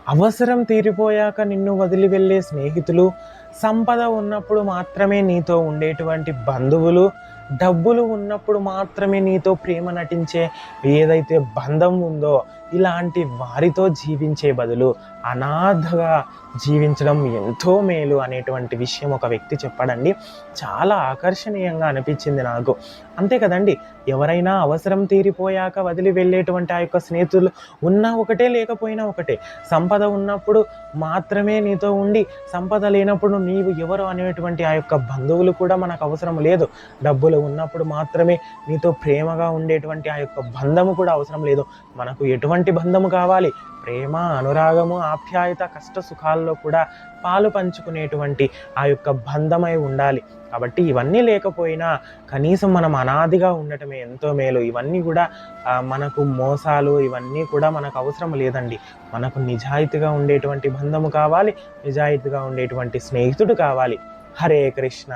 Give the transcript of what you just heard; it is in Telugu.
అవసరం తీరిపోయాక నిన్ను వదిలి వెళ్ళే స్నేహితులు, సంపద ఉన్నప్పుడు మాత్రమే నీతో ఉండేటువంటి బంధువులు, డబ్బులు ఉన్నప్పుడు మాత్రమే నీతో ప్రేమ నటించే ఏదైతే బంధం ఉందో, ఇలాంటి వారితో జీవించే బదులు అనాథగా జీవించడం ఎంతో మేలు అనేటువంటి విషయం ఒక వ్యక్తి చెప్పాడండి. చాలా ఆకర్షణీయంగా అనిపించింది నాకు. అంతే కదండి, ఎవరైనా అవసరం తీరిపోయాక వదిలి వెళ్ళేటువంటి ఆ యొక్క స్నేహితులు ఉన్నా ఒకటే, లేకపోయినా ఒకటే. సంపద ఉన్నప్పుడు మాత్రమే నీతో ఉండి, సంపద లేనప్పుడు నీవు ఎవరు అనేటువంటి ఆ యొక్క బంధువులు కూడా మనకు అవసరం లేదు. డబ్బులు ఉన్నప్పుడు మాత్రమే నీతో ప్రేమగా ఉండేటువంటి ఆ యొక్క బంధము కూడా అవసరం లేదు. మనకు ఎటువంటి బంధము కావాలి? ప్రేమ, అనురాగము, ఆప్యాయత, కష్ట సుఖాల్లో కూడా పాలు పంచుకునేటువంటి ఆ యొక్క బంధమై ఉండాలి. కాబట్టి ఇవన్నీ లేకపోయినా కనీసం మనం అనాదిగా ఉండటమే ఎంతో మేలు. ఇవన్నీ కూడా మనకు మోసాలు ఇవన్నీ కూడా మనకు అవసరం లేదండి. మనకు నిజాయితీగా ఉండేటువంటి బంధము కావాలి, నిజాయితీగా ఉండేటువంటి స్నేహితుడు కావాలి. హరే కృష్ణ.